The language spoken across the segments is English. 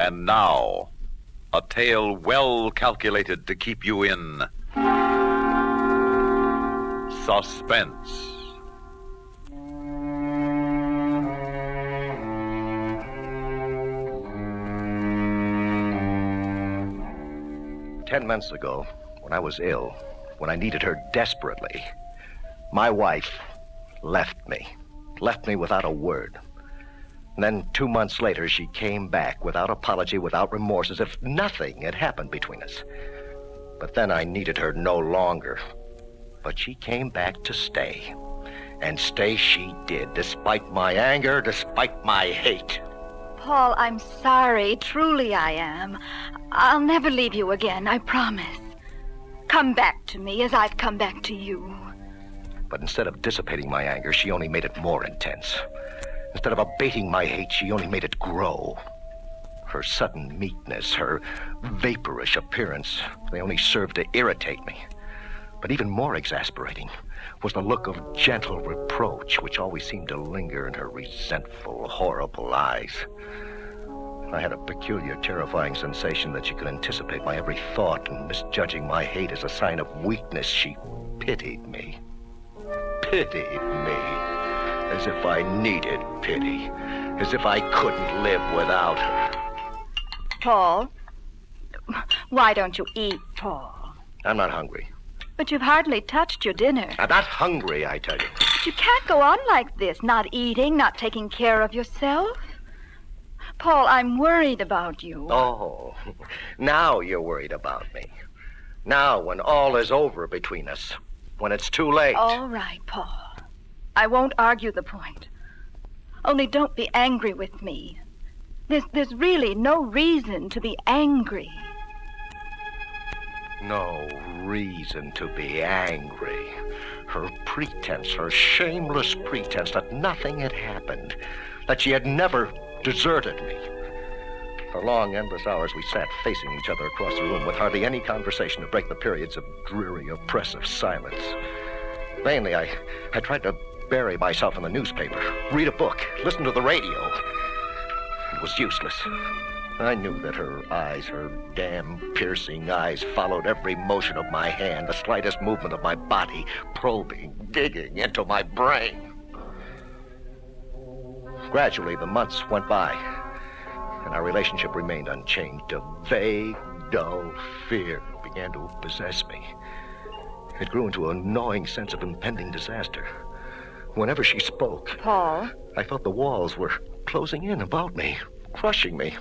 And now, a tale well calculated to keep you in suspense. Ten months ago, when I was ill, when I needed her desperately, my wife left me without a word. And then 2 months later, she came back without apology, without remorse, as if nothing had happened between us. But then I needed her no longer. But she came back to stay. And stay she did, despite my anger, despite my hate. Paul, I'm sorry. Truly I am. I'll never leave you again, I promise. Come back to me as I've come back to you. But instead of dissipating my anger, she only made it more intense. Instead of abating my hate, she only made it grow. Her sudden meekness, her vaporish appearance, they only served to irritate me. But even more exasperating was the look of gentle reproach which always seemed to linger in her resentful, horrible eyes. I had a peculiar, terrifying sensation that she could anticipate my every thought, and misjudging my hate as a sign of weakness, she pitied me. Pitied me. As if I needed pity. As if I couldn't live without her. Paul, why don't you eat, Paul? I'm not hungry. But you've hardly touched your dinner. I'm not hungry, I tell you. But you can't go on like this, not eating, not taking care of yourself. Paul, I'm worried about you. Oh, now you're worried about me. Now, when all is over between us. When it's too late. All right, Paul. I won't argue the point. Only don't be angry with me. There's really no reason to be angry. No reason to be angry. Her pretense, her shameless pretense that nothing had happened, that she had never deserted me. For long, endless hours, we sat facing each other across the room with hardly any conversation to break the periods of dreary, oppressive silence. Vainly, I tried to bury myself in the newspaper, read a book, listen to the radio. It was useless. I knew that her eyes, her damn piercing eyes, followed every motion of my hand, the slightest movement of my body, probing, digging into my brain. Gradually, the months went by, and our relationship remained unchanged. A vague, dull fear began to possess me. It grew into a gnawing sense of impending disaster. Whenever she spoke, Paul, I felt the walls were closing in about me, crushing me.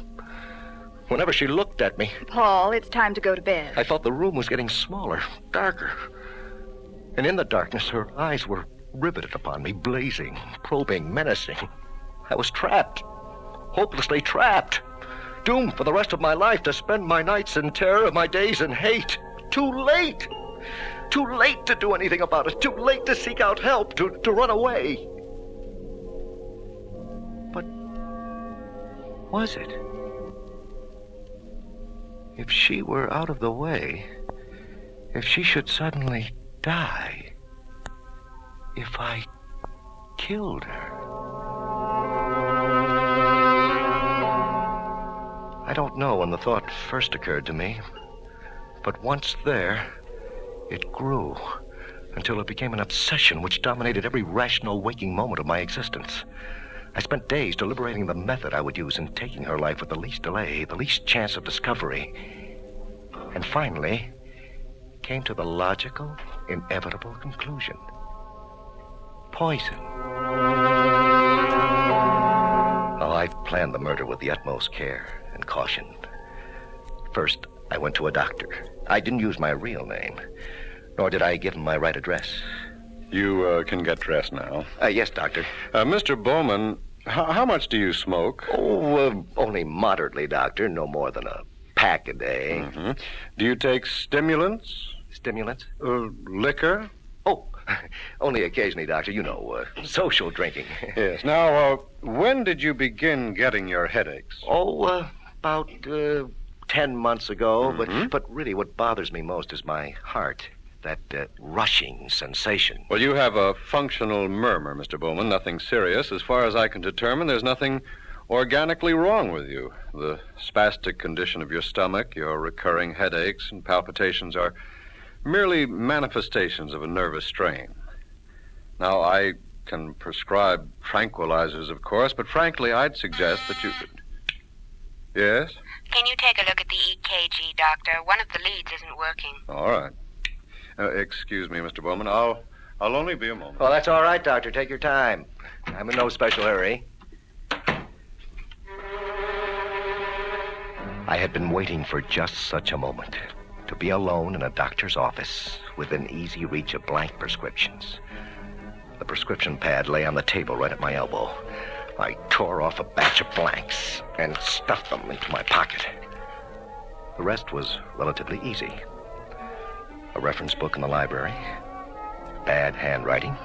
Whenever she looked at me, Paul, it's time to go to bed. I felt the room was getting smaller, darker. And in the darkness, her eyes were riveted upon me, blazing, probing, menacing. I was trapped, hopelessly trapped, doomed for the rest of my life to spend my nights in terror, my days in hate. Too late! Too late to do anything about it. Too late to seek out help, to run away. But was it? If she were out of the way, if she should suddenly die, if I killed her. I don't know when the thought first occurred to me, but once there, it grew until it became an obsession which dominated every rational waking moment of my existence. I spent days deliberating the method I would use in taking her life with the least delay, the least chance of discovery, and finally came to the logical, inevitable conclusion. Poison. Oh, I planned the murder with the utmost care and caution. First, I went to a doctor. I didn't use my real name, nor did I give him my right address. You can get dressed now. Yes, doctor. Mr. Bowman, how much do you smoke? Oh, only moderately, doctor. No more than a pack a day. Mm-hmm. Do you take stimulants? Stimulants? Liquor? Oh, only occasionally, doctor. You know, social drinking. Yes. Now, when did you begin getting your headaches? Oh, about 10 months ago. Mm-hmm. But really what bothers me most is my heart. That rushing sensation. Well, you have a functional murmur, Mr. Bowman. Nothing serious. As far as I can determine, there's nothing organically wrong with you. The spastic condition of your stomach, your recurring headaches and palpitations are merely manifestations of a nervous strain. Now, I can prescribe tranquilizers, of course, but frankly, I'd suggest that you... Yes? Can you take a look at the EKG, Doctor? One of the leads isn't working. All right. Excuse me, Mr. Bowman. I'll only be a moment. Well, that's all right, Doctor. Take your time. I'm in no special hurry. I had been waiting for just such a moment. To be alone in a doctor's office within easy reach of blank prescriptions. The prescription pad lay on the table right at my elbow. I tore off a batch of blanks and stuffed them into my pocket. The rest was relatively easy. A reference book in the library, bad handwriting,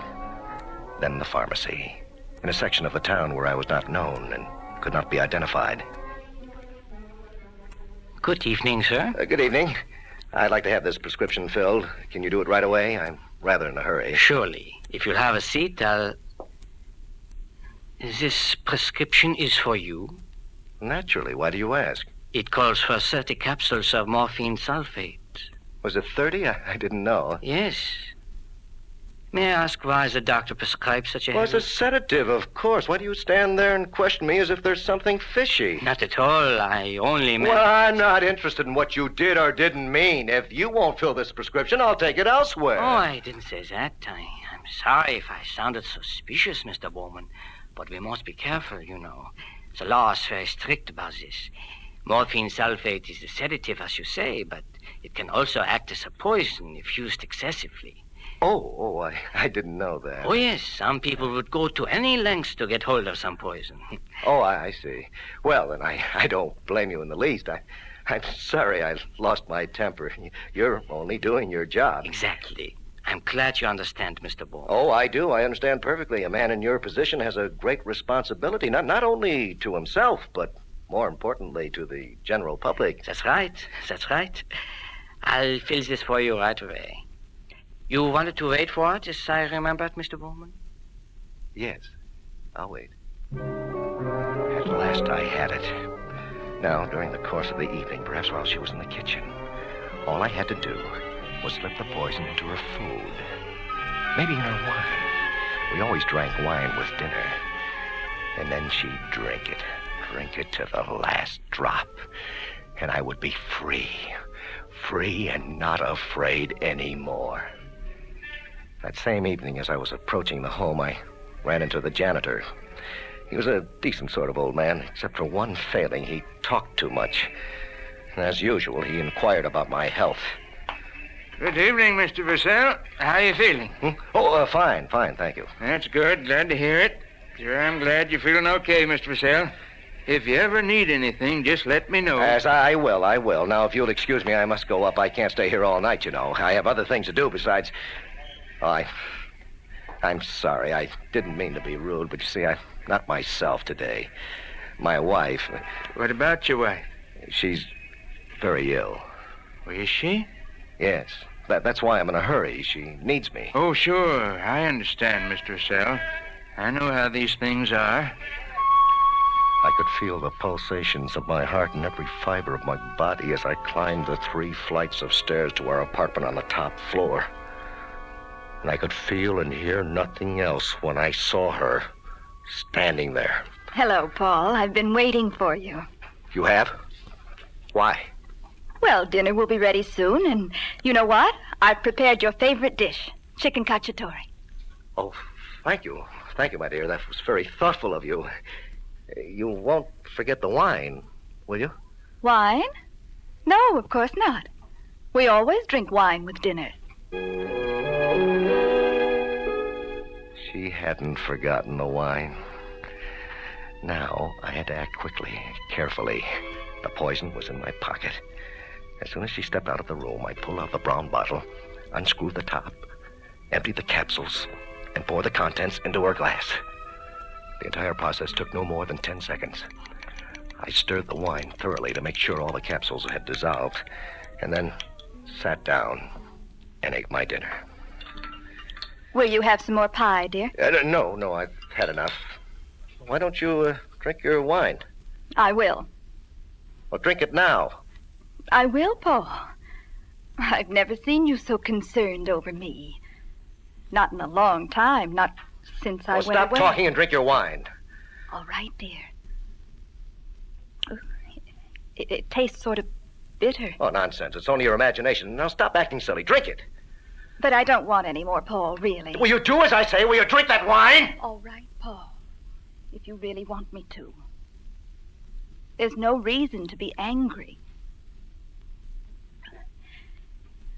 then the pharmacy, in a section of the town where I was not known and could not be identified. Good evening, sir. Good evening. I'd like to have this prescription filled. Can you do it right away? I'm rather in a hurry. Surely. If you'll have a seat, This prescription is for you. Naturally. Why do you ask? It calls for 30 capsules of morphine sulfate. Was it 30? I didn't know. Yes. May I ask why the doctor prescribed such a Well, it's heavy... a sedative, of course. Why do you stand there and question me as if there's something fishy? Not at all. I only meant... Well, I'm not interested in what you did or didn't mean. If you won't fill this prescription, I'll take it elsewhere. Oh, I didn't say that. I'm sorry if I sounded suspicious, Mr. Bowman. But we must be careful, you know. The law is very strict about this. Morphine sulfate is a sedative, as you say, but it can also act as a poison if used excessively. I didn't know that. Oh, yes. Some people would go to any lengths to get hold of some poison. Oh, I see. Well, then I don't blame you in the least. I'm sorry I lost my temper. You're only doing your job. Exactly. I'm glad you understand, Mr. Bowman. Oh, I do. I understand perfectly. A man in your position has a great responsibility, not only to himself, but more importantly to the general public. That's right. I'll fill this for you right away. You wanted to wait for it, as I remember it, Mr. Bowman? Yes, I'll wait. At last I had it. Now, during the course of the evening, perhaps while she was in the kitchen, all I had to do was slip the poison into her food. Maybe in her wine. We always drank wine with dinner. And then she'd drink it to the last drop. And I would be free and not afraid anymore. That same evening, as I was approaching the home, I ran into the janitor. He was a decent sort of old man, except for one failing. He talked too much. And as usual, he inquired about my health. Good evening, Mr. Vercel. How are you feeling? Fine, thank you. That's good. Glad to hear it. Sure, I'm glad you're feeling okay, Mr. Vercel. If you ever need anything, just let me know. Yes, I will. Now, if you'll excuse me, I must go up. I can't stay here all night, you know. I have other things to do besides... I'm sorry. I didn't mean to be rude, but you see, I'm not myself today. My wife... What about your wife? She's very ill. Well, is she? Yes. That's why I'm in a hurry. She needs me. Oh, sure. I understand, Mr. Vercel. I know how these things are. I could feel the pulsations of my heart in every fiber of my body as I climbed the 3 flights of stairs to our apartment on the top floor. And I could feel and hear nothing else when I saw her standing there. Hello, Paul. I've been waiting for you. You have? Why? Well, dinner will be ready soon, and you know what? I've prepared your favorite dish, chicken cacciatore. Oh, thank you. Thank you, my dear. That was very thoughtful of you. You won't forget the wine, will you? Wine? No, of course not. We always drink wine with dinner. She hadn't forgotten the wine. Now, I had to act quickly, carefully. The poison was in my pocket. As soon as she stepped out of the room, I pulled out the brown bottle, unscrewed the top, emptied the capsules, and poured the contents into her glass. The entire process took no more than 10 seconds. I stirred the wine thoroughly to make sure all the capsules had dissolved, and then sat down and ate my dinner. Will you have some more pie, dear? No, I've had enough. Why don't you Drink your wine. I will. Well, drink it now. I will, Paul. I've never seen you so concerned over me. Not in a long time, not since I went away. Stop talking and drink your wine. All right, dear. It tastes sort of bitter. Oh, nonsense. It's only your imagination. Now stop acting silly. Drink it. But I don't want any more, Paul, really. Will you do as I say? Will you drink that wine? All right, Paul. If you really want me to. There's no reason to be angry.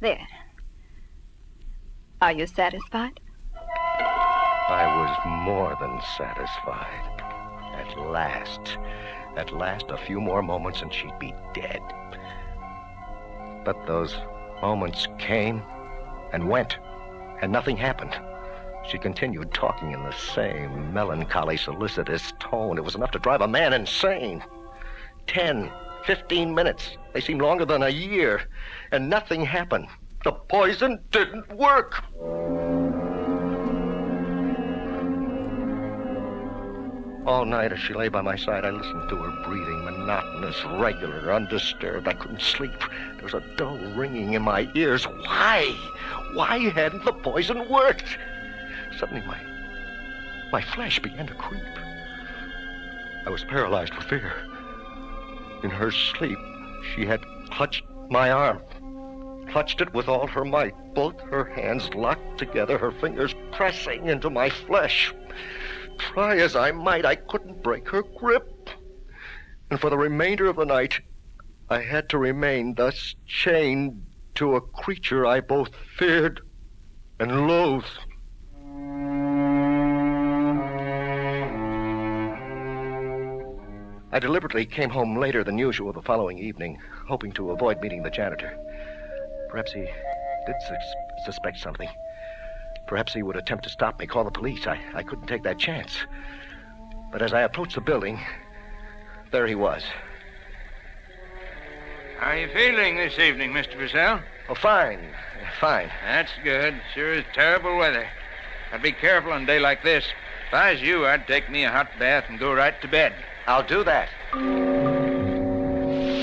There. Are you satisfied? I was more than satisfied. At last, a few more moments and she'd be dead. But those moments came and went, and nothing happened. She continued talking in the same melancholy, solicitous tone. It was enough to drive a man insane. 10, 15 minutes. They seemed longer than a year, and nothing happened. The poison didn't work. All night as she lay by my side, I listened to her breathing, monotonous, regular, undisturbed. I couldn't sleep. There was a dull ringing in my ears. Why? Why hadn't the poison worked? Suddenly, my flesh began to creep. I was paralyzed with fear. In her sleep, she had clutched my arm. Clutched it with all her might, both her hands locked together, her fingers pressing into my flesh. Try as I might, I couldn't break her grip. And for the remainder of the night, I had to remain thus chained to a creature I both feared and loathed. I deliberately came home later than usual the following evening, hoping to avoid meeting the janitor. Perhaps he did suspect something. Perhaps he would attempt to stop me, call the police. I couldn't take that chance. But as I approached the building, there he was. How are you feeling this evening, Mr. Vercel? Oh, fine. That's good. Sure is terrible weather. I'd be careful on a day like this. If I was you, I'd take me a hot bath and go right to bed. I'll do that.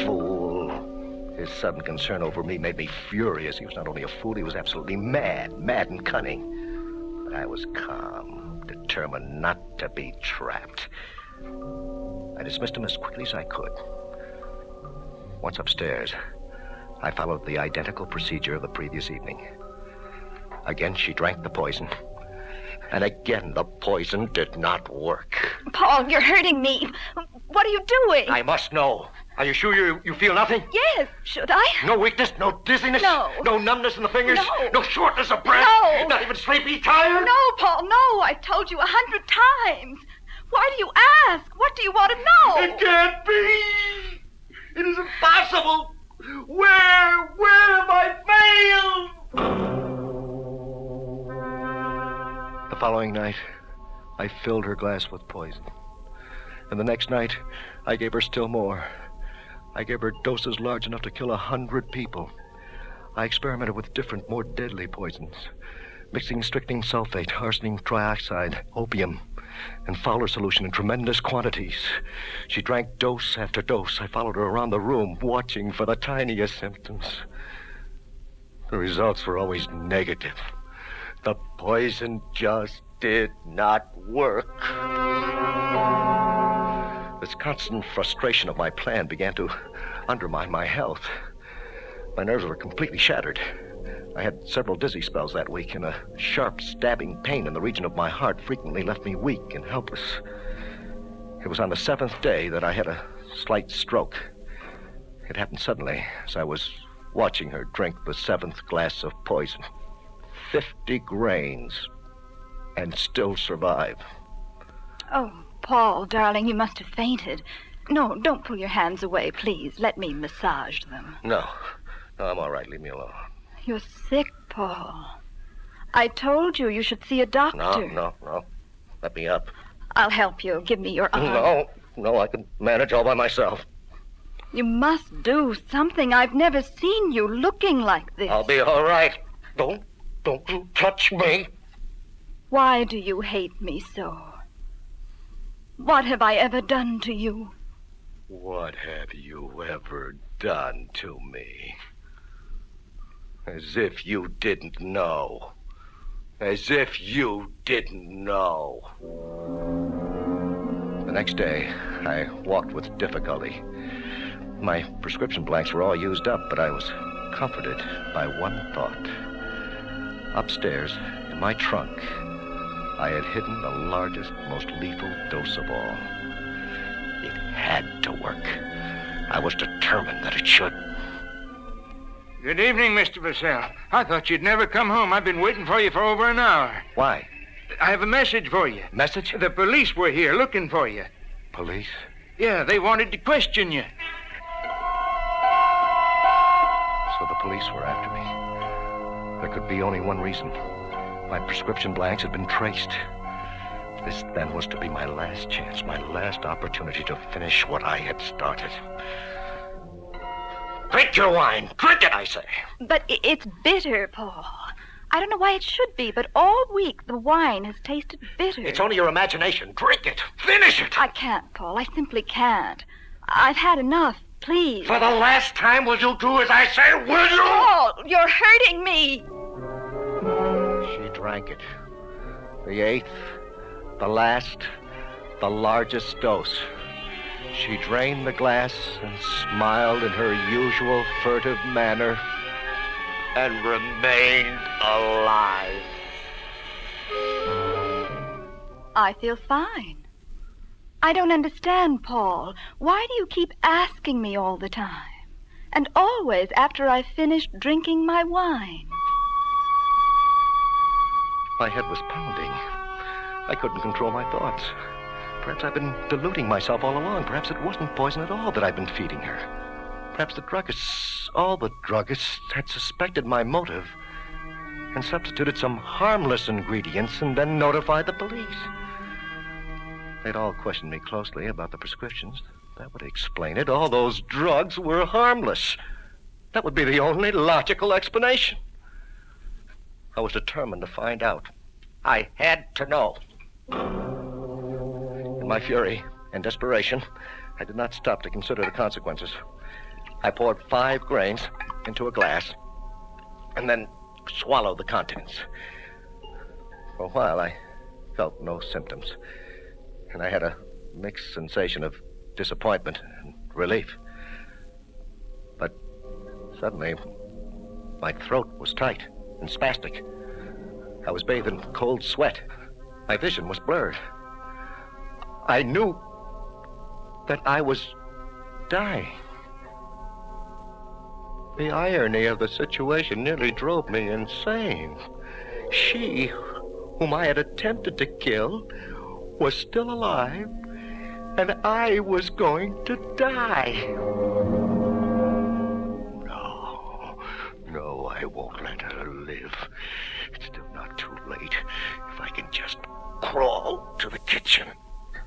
Fool. His sudden concern over me made me furious. He was not only a fool, he was absolutely mad and cunning. But I was calm, determined not to be trapped. I dismissed him as quickly as I could. Once upstairs, I followed the identical procedure of the previous evening. Again, she drank the poison. And again, the poison did not work. Paul, you're hurting me. What are you doing? I must know. Are you sure you feel nothing? Yes. Should I? No weakness, no dizziness? No. No numbness in the fingers? No. No shortness of breath? No. Not even sleepy, tired? No, Paul, no. I've told you 100 times. Why do you ask? What do you want to know? It can't be. It is impossible. Where am I failed? The following night, I filled her glass with poison. And the next night, I gave her still more. I gave her doses large enough to kill 100 people. I experimented with different, more deadly poisons, mixing strychnine sulfate, arsenic trioxide, opium, and Fowler solution in tremendous quantities. She drank dose after dose. I followed her around the room, watching for the tiniest symptoms. The results were always negative. The poison just did not work. This constant frustration of my plan began to undermine my health. My nerves were completely shattered. I had several dizzy spells that week, and a sharp, stabbing pain in the region of my heart frequently left me weak and helpless. It was on the 7th day that I had a slight stroke. It happened suddenly as I was watching her drink the 7th glass of poison. 50 grains, and still survive. Oh, Paul, darling, you must have fainted. No, don't pull your hands away, please. Let me massage them. No, I'm all right. Leave me alone. You're sick, Paul. I told you should see a doctor. No. Let me up. I'll help you. Give me your arm. No, I can manage all by myself. You must do something. I've never seen you looking like this. I'll be all right. Don't you touch me. Why do you hate me so? What have I ever done to you? What have you ever done to me? As if you didn't know. As if you didn't know. The next day, I walked with difficulty. My prescription blanks were all used up, but I was comforted by one thought. Upstairs, in my trunk, I had hidden the largest, most lethal dose of all. It had to work. I was determined that it should. Good evening, Mr. Vercel. I thought you'd never come home. I've been waiting for you for over an hour. Why? I have a message for you. Message? The police were here looking for you. Police? Yeah, they wanted to question you. So the police were after me. There could be only one reason. My prescription blanks had been traced. This then was to be my last chance, my last opportunity to finish what I had started. Drink your wine. Drink it, I say. But it's bitter, Paul. I don't know why it should be, but all week the wine has tasted bitter. It's only your imagination. Drink it. Finish it. I can't, Paul. I simply can't. I've had enough. Please. For the last time, will you do as I say, will you? Paul, you're hurting me. She drank it. The eighth, the last, the largest dose. She drained the glass and smiled in her usual furtive manner and remained alive. I feel fine. I don't understand, Paul. Why do you keep asking me all the time? And always after I've finished drinking my wine? My head was pounding. I couldn't control my thoughts. Perhaps I've been deluding myself all along. Perhaps it wasn't poison at all that I've been feeding her. Perhaps the druggists, all the druggists, had suspected my motive and substituted some harmless ingredients and then notified the police. They'd all questioned me closely about the prescriptions. That would explain it. All those drugs were harmless. That would be the only logical explanation. I was determined to find out. I had to know. In my fury and desperation, I did not stop to consider the consequences. I poured 5 grains into a glass and then swallowed the contents. For a while, I felt no symptoms, and I had a mixed sensation of disappointment and relief. But suddenly, my throat was tight and spastic. I was bathed in cold sweat. My vision was blurred. I knew that I was dying. The irony of the situation nearly drove me insane. She, whom I had attempted to kill, was still alive, and I was going to die. No, I won't let her live. It's still not too late. If I can just crawl to the kitchen,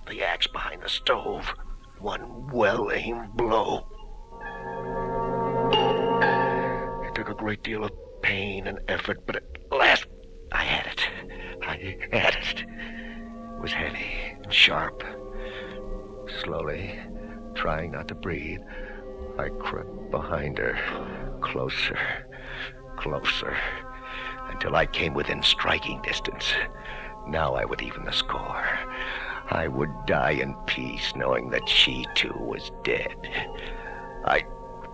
the axe behind the stove, one well-aimed blow. It took a great deal of pain and effort, but at last I had it. It was heavy and sharp. Slowly, trying not to breathe, I crept behind her, closer, until I came within striking distance. Now I would even the score. I would die in peace, knowing that she too was dead. I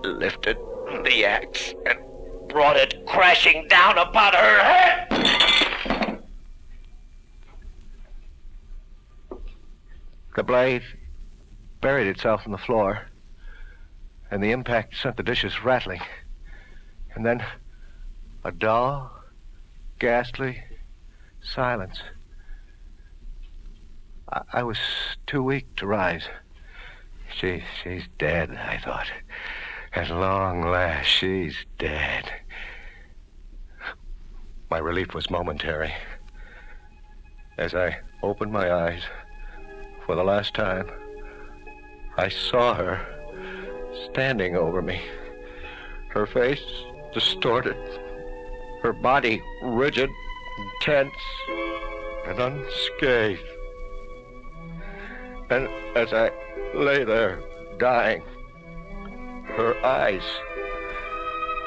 lifted the axe and brought it crashing down upon her head. The blade buried itself in the floor, and the impact sent the dishes rattling. And then a dull, ghastly silence. I was too weak to rise. She's dead, I thought. At long last, she's dead. My relief was momentary. As I opened my eyes for the last time, I saw her standing over me, her face distorted, her body rigid, tense, and unscathed. And as I lay there, dying, her eyes,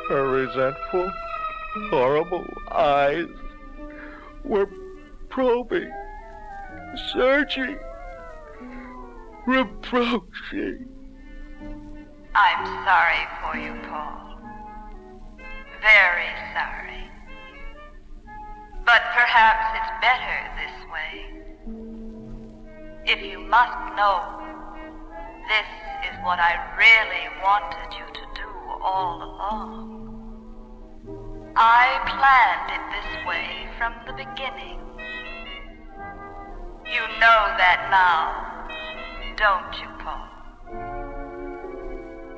her resentful, horrible eyes, were probing, searching, reproaching. I'm sorry for you, Paul. Very sorry. But perhaps it's better this way. If you must know, this is what I really wanted you to do all along. I planned it this way from the beginning. You know that now, don't you, Paul?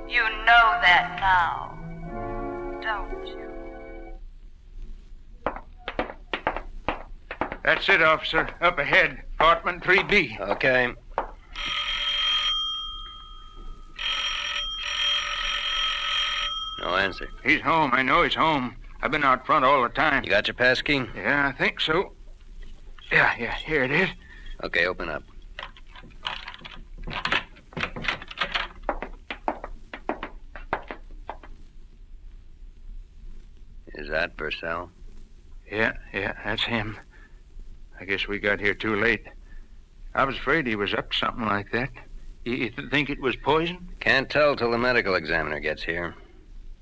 You know that now, don't you? That's it, officer. Up ahead, apartment 3B. Okay. No answer. He's home. I know he's home. I've been out front all the time. You got your pass key? Yeah, I think so. Yeah, here it is. Okay, open up. Is that Vercel? Yeah, that's him. I guess we got here too late. I was afraid he was up to something like that. You think it was poison? Can't tell till the medical examiner gets here.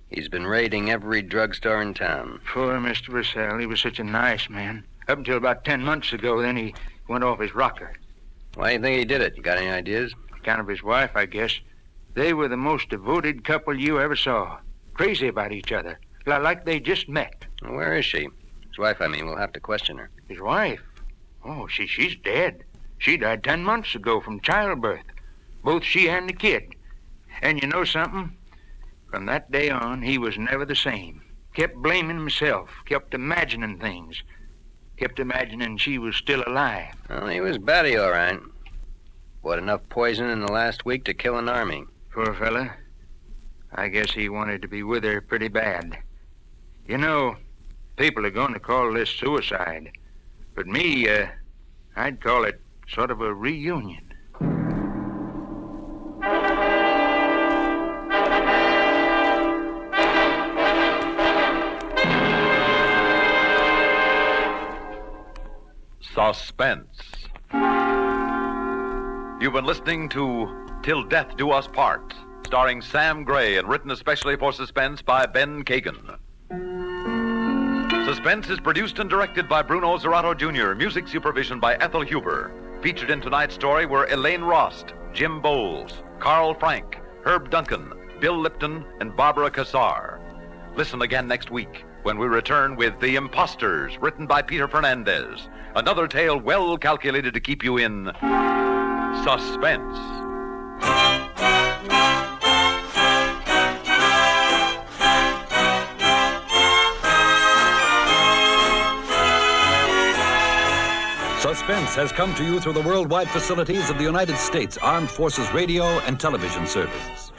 He's been raiding every drugstore in town. Poor Mr. Vercel. He was such a nice man. Up until about 10 months ago, then he went off his rocker. Why do you think he did it? You got any ideas? On account of his wife, I guess. They were the most devoted couple you ever saw. Crazy about each other. Like they just met. Well, where is she? His wife, I mean. We'll have to question her. His wife? Oh, she's dead. She died 10 months ago from childbirth. Both she and the kid. And you know something? From that day on, he was never the same. Kept blaming himself. Kept imagining things. Kept imagining she was still alive. Well, he was batty, all right. Bought enough poison in the last week to kill an army. Poor fella. I guess he wanted to be with her pretty bad. You know, people are going to call this suicide. But me, I'd call it sort of a reunion. Suspense. You've been listening to Till Death Do Us Part, starring Sam Gray and written especially for Suspense by Ben Kagan. Suspense is produced and directed by Bruno Zerato Jr., music supervision by Ethel Huber. Featured in tonight's story were Elaine Rost, Jim Bowles, Carl Frank, Herb Duncan, Bill Lipton, and Barbara Cassar. Listen again next week when we return with The Imposters, written by Peter Fernandez. Another tale well calculated to keep you in suspense. Suspense has come to you through the worldwide facilities of the United States Armed Forces Radio and Television Service.